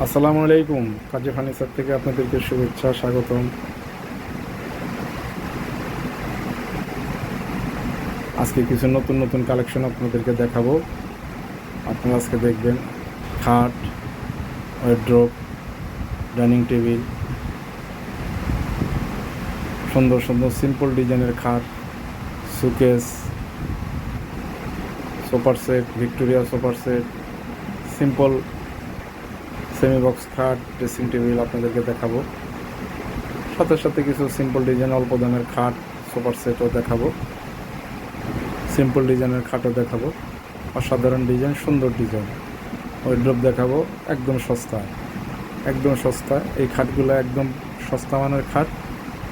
আসসালামু আলাইকুম। কাজী ফার্নিচার থেকে আপনাদেরকে শুভেচ্ছা, স্বাগতম। আজকে কিছু নতুন নতুন কালেকশন আপনাদেরকে দেখাবো। আপনারা আজকে দেখবেন খাট, ওয়ারড্রোব, ডাইনিং টেবিল, সুন্দর সুন্দর সিম্পল ডিজাইনের খাট, সুকেস, সোফার সেট, ভিক্টোরিয়া সোফার সেট, সিম্পল সেমি বক্স খাট, ড্রেসিং টেবিল আপনাদেরকে দেখাবো। সাথে সাথে কিছু সিম্পল ডিজাইন অল্প দামের খাট, সোফার সেটও দেখাবো। সিম্পল ডিজাইনের খাটও দেখাবো, অসাধারণ ডিজাইন, সুন্দর ডিজাইন। ওয়ারড্রোব দেখাবো একদম সস্তায়, একদম সস্তায়। এই খাটগুলো একদম সস্তা মানের খাট।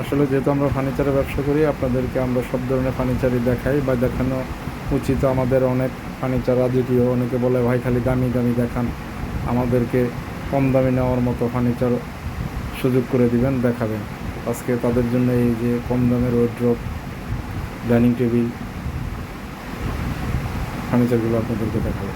আসলে যেহেতু আমরা ফার্নিচারের ব্যবসা করি, আপনাদেরকে আমরা সব ধরনের ফার্নিচারই দেখাই বা দেখানো উচিত। আমাদের অনেক ফার্নিচার রাজকীয়, অনেকে বলে ভাই খালি দামি দামি দেখান, আমাদেরকে কম দামি নেওয়ার মতো ফার্নিচার সুযোগ করে দিবেন, দেখাবেন। আজকে তাদের জন্য এই যে কম দামের ওয়ারড্রোব, ডাইনিং টেবিল ফার্নিচারগুলো আপনাদেরকে দেখাবো।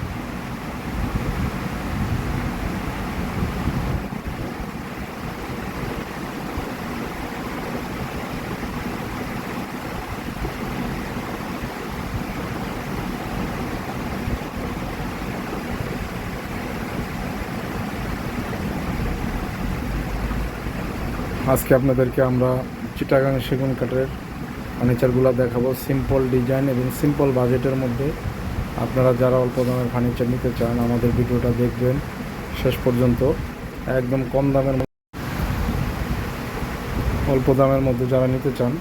আজকে আপনাদেরকে আমরা চিটাগাং সেগুন কাঠের ফার্নিচারগুলো দেখাবো, সিম্পল ডিজাইন এবং সিম্পল বাজেটের মধ্যে। আপনারা যারা অল্প দামের ফার্নিচার নিতে চান, আমাদের ভিডিওটা দেখবেন শেষ পর্যন্ত। একদম কম দামের অল্প দামের মধ্যে যারা নিতে চান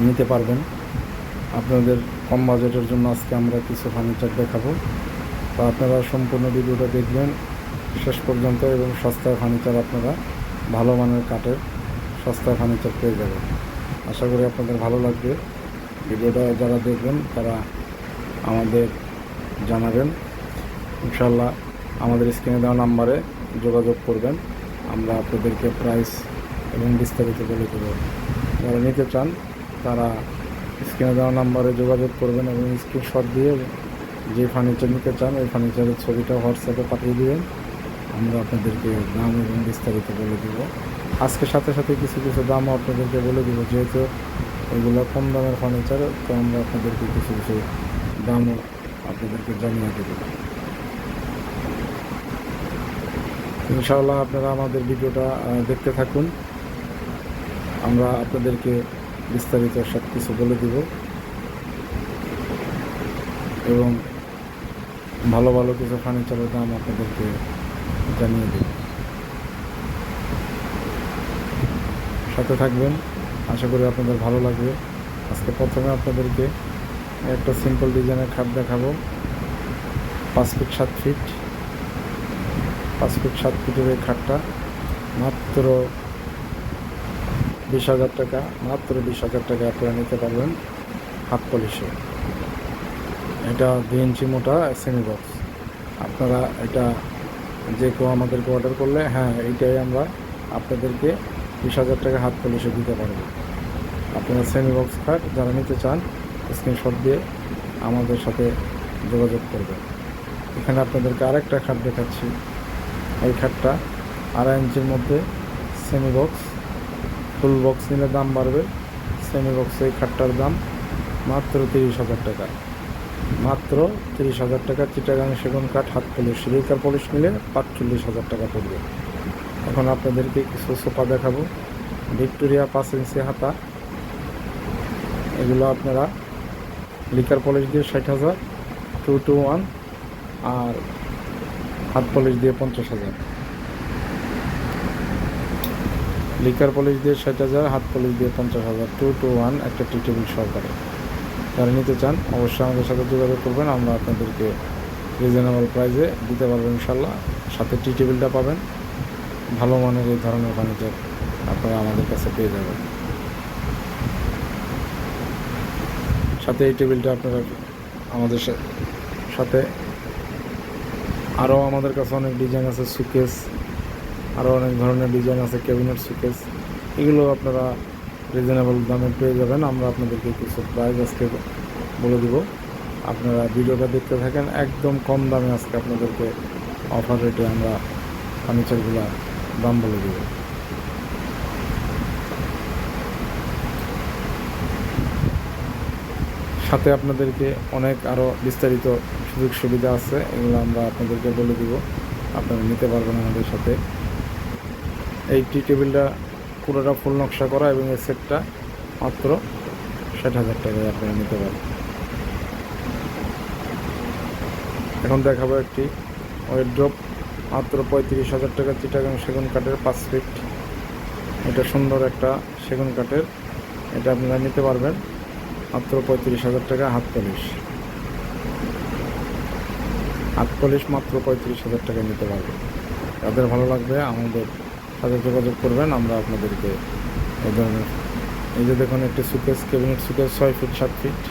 নিতে পারবেন। আপনাদের কম বাজেটের জন্য আজকে আমরা কিছু ফার্নিচার দেখাবো। তো আপনারা সম্পূর্ণ ভিডিওটা দেখবেন শেষ পর্যন্ত, এবং সস্তায় ফার্নিচার আপনারা ভালো মানের কাঠের সস্তা ফার্নিচার পেয়ে যাবেন। আশা করি আপনাদের ভালো লাগবে। ভিডিওটা যারা দেখবেন তারা আমাদের জানাবেন ইনশাল্লাহ। আমাদের স্ক্রিনে দেওয়া নাম্বারে যোগাযোগ করবেন, আমরা আপনাদেরকে প্রাইস এবং বিস্তারিত বলে দেব। যারা নিতে চান তারা স্ক্রিনে দেওয়া নাম্বারে যোগাযোগ করবেন এবং স্ক্রিনশট দিয়ে যে ফার্নিচার নিতে চান ওই ফার্নিচারের ছবিটা হোয়াটসঅ্যাপে পাঠিয়ে দেবেন। আমরা আপনাদেরকে দাম এবং বিস্তারিত বলে দেব। আজকে সাথে সাথে কিছু কিছু দামও আপনাদেরকে বলে দেবো, যেহেতু এগুলো কম দামের ফার্নিচার, তো আমরা আপনাদেরকে কিছু কিছু দামও আপনাদেরকে জানিয়ে দেব। ইনশাআল্লাহ আপনারা আমাদের ভিডিওটা দেখতে থাকুন, আমরা আপনাদেরকে বিস্তারিত সব কিছু বলে দেব এবং ভালো ভালো কিছু ফার্নিচারের দাম আপনাদেরকে জানিয়ে দেব। সাথে থাকবেন, আশা করি আপনাদের ভালো লাগবে। আজকে প্রথমে আপনাদেরকে একটা সিম্পল ডিজাইনের খাট দেখাবো। 5 ফিট 7 ফিট, 5 ফিট 7 ফিটের এই খাটটা মাত্র 20,000 টাকা, মাত্র 20,000 টাকা আপনারা নিতে পারবেন হাত পলিশে। এটা 2 ইঞ্চি মোটা সেমি বক্স। আপনারা এটা যে কেউ আমাদেরকে অর্ডার করলে, হ্যাঁ এইটাই আমরা আপনাদেরকে 20,000 টাকা হাত পলিশে দিতে পারবো। আপনারা সেমি বক্স খাট যারা নিতে চান স্ক্রিনশট দিয়ে আমাদের সাথে যোগাযোগ করবেন। এখানে আপনাদেরকে আরেকটা খাট দেখাচ্ছি। এই খাটটা 2.5 ইঞ্চির মধ্যে সেমি বক্স। ফুল বক্স নিলে দাম বাড়বে। সেমি বক্স এই খাটটার দাম মাত্র 30,000 টাকা, মাত্র 30,000 টাকা। চিটাগাং সেগুন কাঠ হাত পলিশ, লিকার পলিশ নিলে 45,000 টাকা পড়বে। এখন আপনাদেরকে কিছু সোফা দেখাবো। ভিক্টোরিয়া 5 ইঞ্চি হাতা, এগুলো আপনারা লিকার পলিশ দিয়ে 60,000, 221, আর হাত পলিশ দিয়ে 50,000। লিকার পলিশ দিয়ে 60,000, হাত পলিশ দিয়ে 50,000, 221 একটা টি টেবিল সহকারে। যারা নিতে চান অবশ্যই আমাদের সাথে যোগাযোগ করবেন, আমরা আপনাদেরকে রিজনেবল প্রাইসে দিতে পারবো ইনশাল্লাহ। সাথে টি টেবিলটা পাবেন, ভালো মানের এই ধরনের ফার্নিচার আপনারা আমাদের কাছে পেয়ে যাবেন। সাথে এই টেবিলটা আপনারা আমাদের সাথে আরও আমাদের কাছে অনেক ডিজাইন আছে, সুকেস, আরও অনেক ধরনের ডিজাইন আছে, ক্যাবিনেট সুকেস, এগুলো আপনারা রিজনেবল দামে পেয়ে যাবেন। আমরা আপনাদেরকে কিছু প্রাইস আজকে বলে দিব, আপনারা ভিডিওটা দেখতে থাকেন। একদম কম দামে আজকে আপনাদেরকে অফার রেটে আমরা ফার্নিচারগুলো দাম বলে দেব। সাথে আপনাদেরকে অনেক আরও বিস্তারিত সুযোগ সুবিধা আছে, এগুলো আমরা আপনাদেরকে বলে দিব, আপনারা নিতে পারবেন আমাদের সাথে। এই টি টেবিলটা পুরোটা ফুল নকশা করা এবং এই সেটটা মাত্র 60,000 টাকায় আপনারা নিতে পারবেন। এখন দেখাবো একটি ওয়ারড্রপ, মাত্র 35,000 টাকা, চিটাগাং সেগুন কাঠের 5 ফিট। এটা সুন্দর একটা সেগুন কাঠের, এটা আপনারা নিতে পারবেন মাত্র 35,000 টাকা। হাত পলিশ মাত্র 35,000 টাকা নিতে পারবেন। যাদের ভালো লাগবে আমাদের সাথে যোগাযোগ করবেন, আমরা আপনাদেরকে এই ধরনের, এই যে দেখুন একটি সুকেস, ক্যাবিনেট সুকেস 6 ফিট 7 ফিট,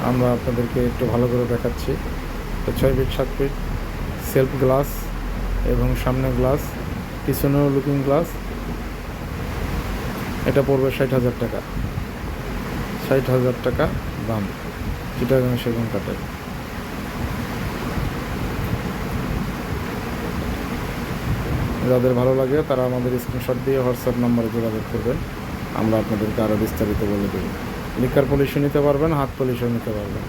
আমরা আপনাদেরকে একটু ভালো করে দেখাচ্ছি। 6 ফিট 7 ফিট, সেলফ গ্লাস এবং সামনে গ্লাস, পিছনেও লুকিং গ্লাস। এটা পড়বে 60,000 টাকা, 60,000 টাকা দাম, চিটাগাং সেগুন কাঠের। যাদের ভালো লাগে তারা আমাদের স্ক্রিনশট দিয়ে হোয়াটসঅ্যাপ নাম্বারে যোগাযোগ করবেন, আমরা আপনাদেরকে আরও বিস্তারিত বলে দেব। লিকার পলিশও নিতে পারবেন, হাত পলিশও নিতে পারবেন,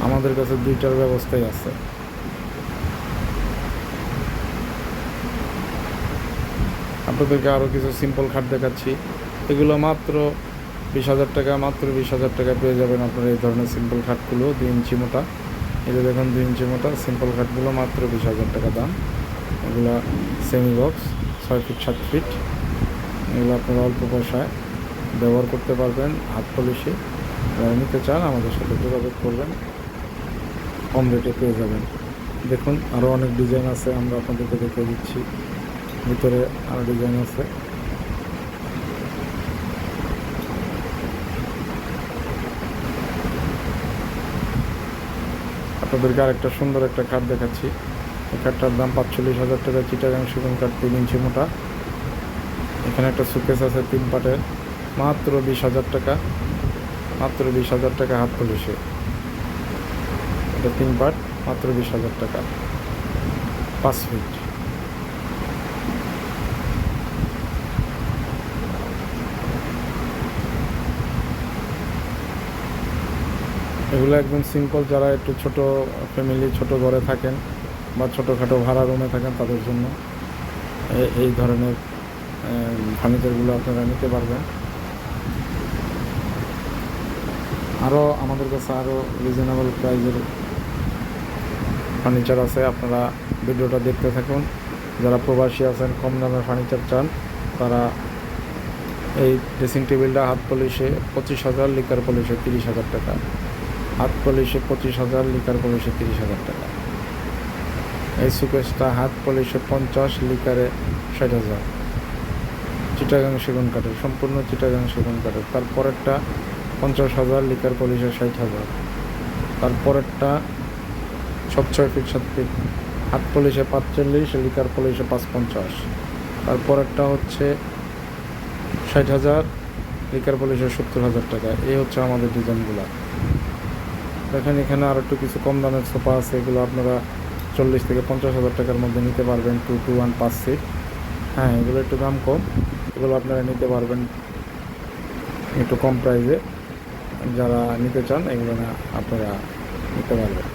আমাদের কাছে দুইটার ব্যবস্থাই আছে। আপনাদেরকে আরও কিছু সিম্পল খাট দেখাচ্ছি, এগুলো মাত্র 20,000 টাকা, মাত্র 20,000 টাকা পেয়ে যাবেন আপনারা এই ধরনের সিম্পল খাটগুলো 2 ইঞ্চি মোটা। এটা দেখুন 2 ইঞ্চি মোটা সিম্পল খাটগুলো মাত্র 20,000 টাকা দাম। এগুলো সেমি বক্স 6 ফিট 7 ফিট, এগুলো আপনারা অল্প পয়সায় ব্যবহার করতে পারবেন হাত পলিশে। যারা নিতে চান আমাদের সাথে যোগাযোগ করবেন, কম রেটে পেয়ে যাবেন। দেখুন আরও অনেক ডিজাইন আছে, আমরা আপনাদেরকে দেখে দিচ্ছি, ভিতরে আরও ডিজাইন আছে। আপনাদেরকে আরেকটা সুন্দর একটা খাট দেখাচ্ছি, এই খাটটার দাম 45,000 টাকা, চিটাগাং সেগুন কাঠ 3 ইঞ্চি মোটা। এখানে একটা সুকেস আছে 3 পাটের, মাত্র 20,000 টাকা, মাত্র 20,000 টাকা হাত পলিশে। এটা 3 পাট, মাত্র 20,000 টাকা, 5 ফিট। এগুলো একদম সিম্পল, যারা একটু ছোট ফ্যামিলি, ছোট ঘরে থাকেন বা ছোটোখাটো ভাড়া রুমে থাকেন তাদের জন্য এই ধরনের ফার্নিচারগুলো আপনারা নিতে পারবেন। আরও আমাদের কাছে আরও রিজনেবল প্রাইসের ফার্নিচার আছে, আপনারা ভিডিওটা দেখতে থাকুন। যারা প্রবাসী আছেন, কম দামের ফার্নিচার চান, তারা এই ড্রেসিং টেবিলটা হাত পলিশে 25,000, লিকার পলিশে 30,000 টাকা। হাত পলিশে 25,000, লিকার পলিশে 30,000 টাকা। এই সুকেসটা হাত পলিশে 50, লিকারে 60,000, চিটাগাং সেগুন কাঠের, সম্পূর্ণ চিটাগাং সেগুন কাঠের। তারপরেরটা 50,000, লিকার পলিশে 60,000। তারপরেরটা সব 6 ফিট 7 ফিট, হাত পলিশে 45, লিকার পলিশে 550। তারপরেরটা হচ্ছে 60,000, লিকার পলিশে 70,000 টাকা। এই হচ্ছে আমাদের ডিজাইনগুলো। দেখেন এখানে আরও একটু কিছু কম দামের সোফা আছে, এগুলো আপনারা 40 থেকে 50,000 টাকার মধ্যে নিতে পারবেন, 2 to 1 5 সিট। হ্যাঁ, এগুলো একটু দাম কম, এগুলো আপনারা নিতে পারবেন একটু কম প্রাইসে। যারা নিতে চান এগুলো না আপনারা নিতে পারবেন।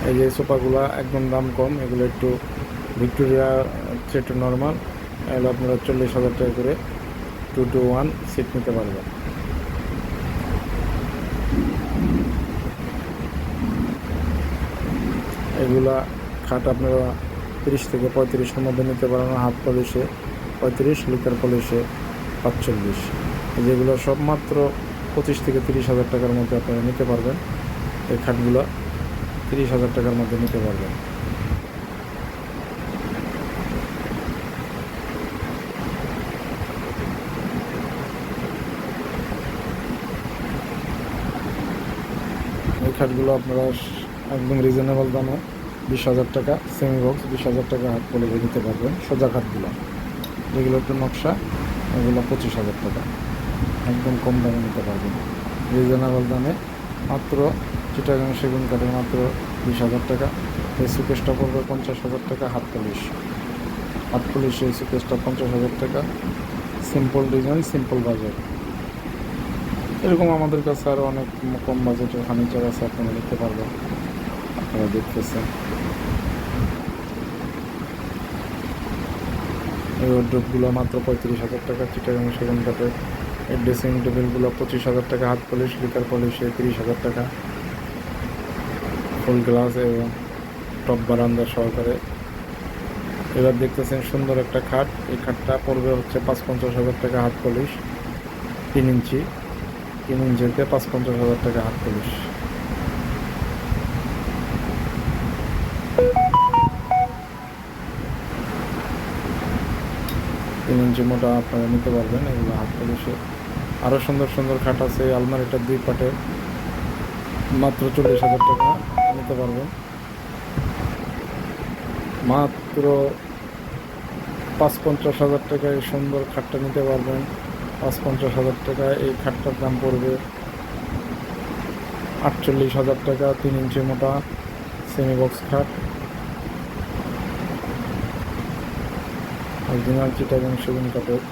এই যে সোফাগুলো একদম দাম কম, এগুলো একটু ভিক্টোরিয়া একটু নর্মাল, এগুলো আপনারা 40,000 টাকা করে 2 to 1 সিট নিতে পারবেন। এগুলা খাট আপনারা 30 থেকে 35-এর মধ্যে নিতে পারেন, হাত পলিশে 35, লিকার পলিশে 45। যেগুলো সব মাত্র 25 থেকে 30,000 টাকার মধ্যে আপনারা নিতে পারবেন। এই খাটগুলো 30,000 টাকার মধ্যে নিতে পারবেন। এই খাটগুলো আপনারা একদম রিজনেবল দামে 20,000 টাকা, সেমি বক্স 20,000 টাকা হাত পলিশে নিতে পারবেন। সোজা খাটগুলো যেগুলো একটু নকশা, এগুলো 25,000 টাকা, একদম কম দামে নিতে পারবেন, রিজনেবল দামে। মাত্র চিটাগাং সেগুন কাঠের মাত্র 20,000 টাকা। এই সুকেশটা পড়বে 50,000 টাকা। হাত পলিশ এই সুকেশটা 50,000 টাকা। Simple design, simple budget. এরকম আমাদের কাছে আরও অনেক কম বাজেটের ফার্নিচার আছে, আপনারা দেখতে পারবেন। আপনারা দেখতেছেন এই ওয়ারড্রপগুলো মাত্র 35,000 টাকা, চিটাগাং সেগুন কাঠের। এই ড্রেসিং টেবিলগুলো 25,000 টাকা। হাত পলিশ, লিকার পলিশে 30,000 টাকা। ফুল গ্লাস এবং টপ বারান্দা সহকারে। এবার দেখতেছেন সুন্দর একটা খাট। এই খাটটা পড়বে হচ্ছে 55,000 টাকা। হাত পলিশ 3 ইঞ্চিতে 55,000 টাকা হাত পলিশ। তিন ইঞ্চি মোটা আপনারা নিতে পারবেন এগুলো হাত পলিশে। আরও সুন্দর সুন্দর খাট আছে। আলমারিটা 2 পাটের, মাত্র 40,000 টাকা নিতে পারবেন। মাত্র 55,000 টাকায় এই সুন্দর খাটটা নিতে পারবেন। 55,000 টাকায় এই খাটটার দাম পড়বে 48,000 টাকা। 3 ইঞ্চি মোটা সেমি বক্স খাট, অরিজিনাল চিটাগাং সেগুন কাঠের।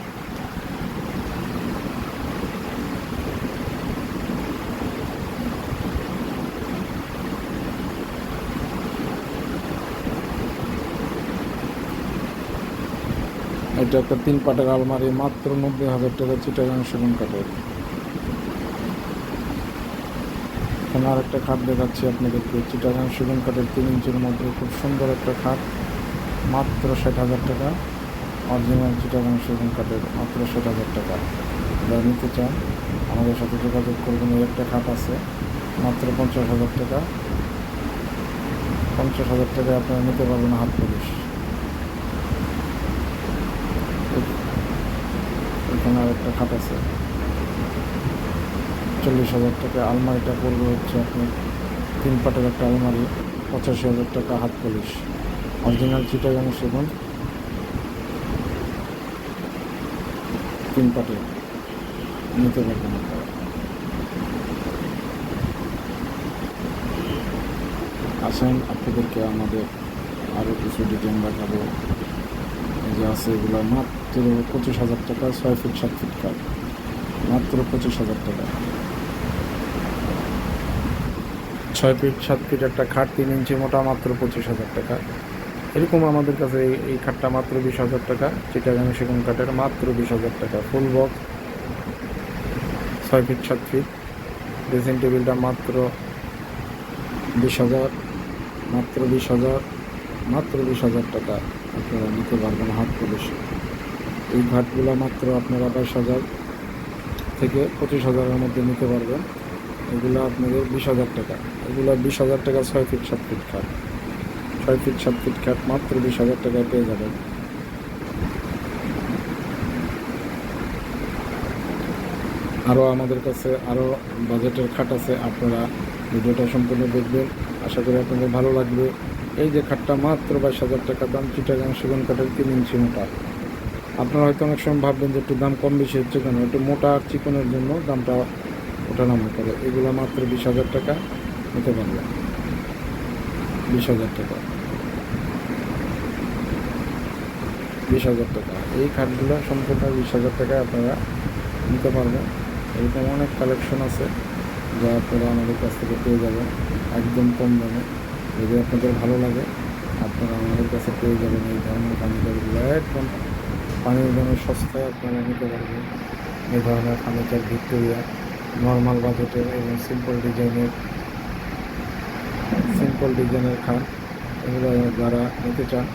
এটা একটা 3 পাটের আলমারি, মাত্র 90,000 টাকা, চিটাগাং সেগুন কাঠের। এখানে আর একটা খাট দেখাচ্ছি আপনাদেরকে, চিটাগাং সেগুন কাঠের 3 ইঞ্চির মধ্যে খুব সুন্দর একটা খাট, মাত্র 60,000 টাকা। অরিজিনাল চিটাগাং সেগুন কাঠের, মাত্র 60,000 টাকা। যারা নিতে চান আমাদের সাথে যোগাযোগ করবেন। এই একটা খাট আছে মাত্র 50,000 টাকা। 50,000 টাকায় আপনারা নিতে পারবেন হাত পলিশ। এখানে আর একটা খাট আছে 40,000 টাকা। আলমারিটা পড়বে হচ্ছে আপনার 3 পাটের একটা আলমারি, 85,000 টাকা। হাত পলিশ, অরিজিনাল চিটাগাং সেগুন, 3 পাটের নিতে পারবেন আপনারা। আসেন আপনাদেরকে আমাদের আরও কিছু ডিজাইন দেখাবো। যে আছে এগুলো মাত্র 25,000 টাকা। 6 ফিট 7 ফিট কাঠ, মাত্র 25,000 টাকা। 6 ফিট 7 ফিট একটা খাট, 3 ইঞ্চি মোটা, মাত্র 25,000 টাকা। এরকম আমাদের কাছে এই খাটটা মাত্র 20,000 টাকা। চিটাগাং সেগুন কাঠের, মাত্র 20,000 টাকা। Full box 6 feet 7 feet. Dressing টেবিলটা মাত্র 20,000, মাত্র 20,000, মাত্র 20,000 টাকা আপনারা নিতে পারবেন হাত পলিশ। এই ঘাটগুলো মাত্র আপনারা 22,000 থেকে 25,000-এর মধ্যে নিতে পারবেন। এগুলো আপনাদের 20,000 টাকা। এগুলো 20,000 টাকা। 6 ফিট 7 ফিট খাট, 6 ফিট 7 ফিট খাট মাত্র 20,000 টাকায় পেয়ে যাবেন। আরও আমাদের কাছে আরও বাজেটের খাট আছে, আপনারা ভিডিওটা সম্পূর্ণ দেখবেন, আশা করি আপনাদের ভালো লাগবে। এই যে খাটটা মাত্র 22,000 টাকা দাম, চিটাগাং সেগুন কাঠের 3 ইঞ্চি মোটা। আপনারা হয়তো অনেক সময় ভাববেন যে একটু দাম কম বেশি হচ্ছে কেন, একটু মোটা আর চিকনের জন্য দামটা ওঠানামা করে। এগুলো মাত্র 20,000 টাকা নিতে পারবেন। 20,000 টাকা, 20,000 টাকা। এই খাটগুলো সম্পূর্ণ 20,000 টাকায় আপনারা নিতে পারবেন। এরকম অনেক কালেকশন আছে যা আপনারা আমাদের কাছ থেকে পেয়ে যাবেন একদম কম দামে। যদি আপনাদের ভালো লাগে আপনারা আমাদের কাছে পেয়ে যাবেন এই ধরনের ফার্নিচারগুলো একদম পানির দামে সস্তায় আপনারা নিতে পারবেন। এই ধরনের ফার্নিচার ভিক্টোরিয়া নর্মাল বাজেটের এবং সিম্পল ডিজাইনের খাট, এগুলো যারা নিতে চান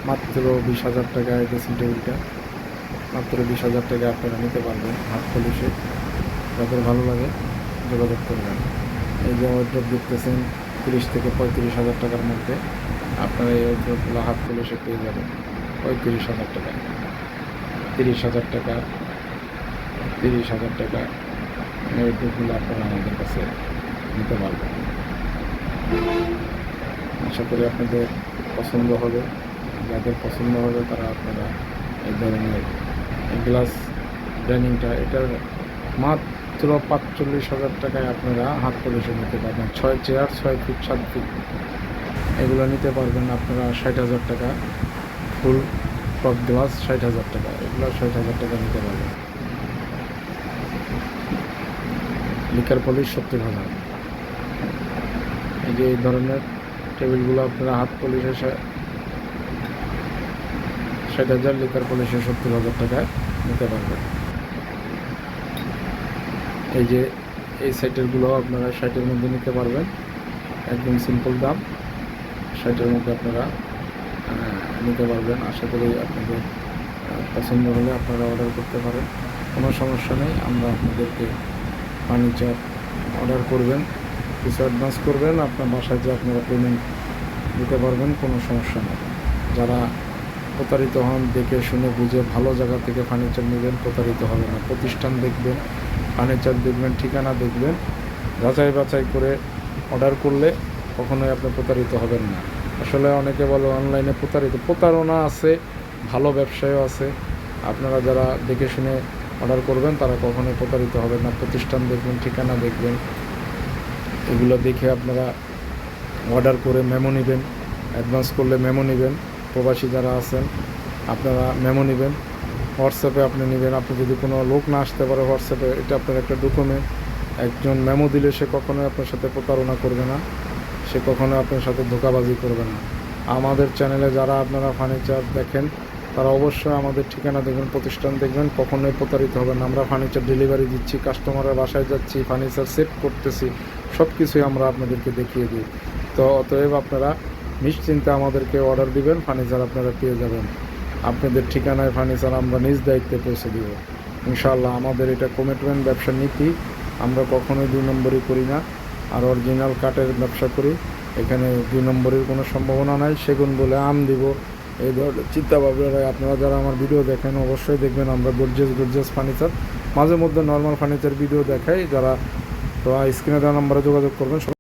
মাত্র 20,000 টাকায় ড্রেসিং টেবিলটা, মাত্র 20,000 টাকা আপনারা নিতে পারবেন হাত পলিশে। যাদের ভালো লাগে যোগাযোগ করবেন। এই যে ওয়ারড্রপ দেখতেছেন 30 থেকে 35,000 টাকার মধ্যে আপনারা এই ওয়ারড্রপগুলো হাত পলিশে পেয়ে যাবেন 35,000 টাকা, 30,000 টাকা, 30,000 টাকা। এই ওয়ারড্রপগুলো আপনারা আমাদের কাছে নিতে পারবেন। আশা করি আপনাদের পছন্দ হবে। যাদের পছন্দ হবে তারা আপনারা এই ধরনের গ্লাস ডাইনিংটা, এটার মাত্র 45,000 টাকায় আপনারা হাত পলিশে নিতে পারবেন। 6 চেয়ার, 6 ফিট 7 ফিট এগুলো নিতে পারবেন আপনারা 60,000 টাকা। ফুল টপ গ্লাস 60,000 টাকা, এগুলো 60,000 টাকা নিতে পারবেন। Liquor polish 70,000। এই যে এই ধরনের টেবিলগুলো আপনারা হাত পলিশে 60,000, লিকার পলিশে 70,000 টাকায় নিতে পারবেন। এই যে এই সেটেরগুলো আপনারা 60-এর মধ্যে নিতে পারবেন, একদম সিম্পল দাম। 60-এর মধ্যে আপনারা নিতে পারবেন। আশা করি আপনাদের পছন্দ হলে আপনারা অর্ডার করতে পারেন, কোনো সমস্যা নেই। আমরা আপনাদেরকে ফার্নিচার অর্ডার করবেন, কিছু অ্যাডভান্স করবেন, আপনার বাসায় যে আপনারা পেমেন্ট দিতে পারবেন, কোনো সমস্যা নেই। যারা প্রতারিত হন, দেখে শুনে বুঝে ভালো জায়গা থেকে ফার্নিচার নেবেন, প্রতারিত হবে না। প্রতিষ্ঠান দেখবেন, ফার্নিচার দেখবেন, ঠিকানা দেখবেন, যাচাই বাছাই করে অর্ডার করলে কখনোই আপনি প্রতারিত হবেন না। আসলে অনেকে বলে অনলাইনে প্রতারণা আছে, ভালো ব্যবসায়ও আছে। আপনারা যারা দেখে শুনে অর্ডার করবেন তারা কখনোই প্রতারিত হবেন না। প্রতিষ্ঠান দেখবেন, ঠিকানা দেখবেন, এগুলো দেখে আপনারা অর্ডার করে মেমো নেবেন। অ্যাডভান্স করলে মেমো নেবেন। প্রবাসী যারা আছেন আপনারা মেমো নেবেন, হোয়াটসঅ্যাপে আপনি নেবেন। আপনি যদি কোনো লোক না আসতে পারে হোয়াটসঅ্যাপে, এটা আপনার একটা ডকুমেন্ট। একজন মেমো দিলে সে কখনোই আপনার সাথে প্রতারণা করবে না, সে কখনোই আপনার সাথে ধোঁকাবাজি করবে না। আমাদের চ্যানেলে যারা আপনারা ফার্নিচার দেখেন তারা অবশ্যই আমাদের ঠিকানা দেখবেন, প্রতিষ্ঠান দেখবেন, কখনোই প্রতারিত হবেন না। আমরা ফার্নিচার ডেলিভারি দিচ্ছি, কাস্টমারের বাসায় যাচ্ছি, ফার্নিচার সেট করতেছি, সব কিছুই আমরা আপনাদেরকে দেখিয়ে দিই। তো অতএব আপনারা নিশ্চিন্তে আমাদেরকে অর্ডার দিবেন, ফার্নিচার আপনারা পেয়ে যাবেন। আপনাদের ঠিকানায় ফার্নিচার আমরা নিজ দায়িত্বে পৌঁছে দিব ইনশাআল্লাহ। আমাদের এটা কমিটমেন্ট, ব্যবসার নীতি। আমরা কখনোই 2 নম্বরই করি না, আর অরিজিনাল কাঠের ব্যবসা করি। এখানে 2 নম্বরের কোনো সম্ভাবনা নাই। সেগুন বলে আম দিব, এই ধরনের চিন্তা ভাবনা। আপনারা যারা আমার ভিডিও দেখেন অবশ্যই দেখবেন আমরা গর্জিয়াস ফার্নিচার, মাঝে মধ্যে নর্মাল ফার্নিচার ভিডিও দেখাই। যারা তো স্ক্রিনে দেওয়া নম্বরে যোগাযোগ করবেন।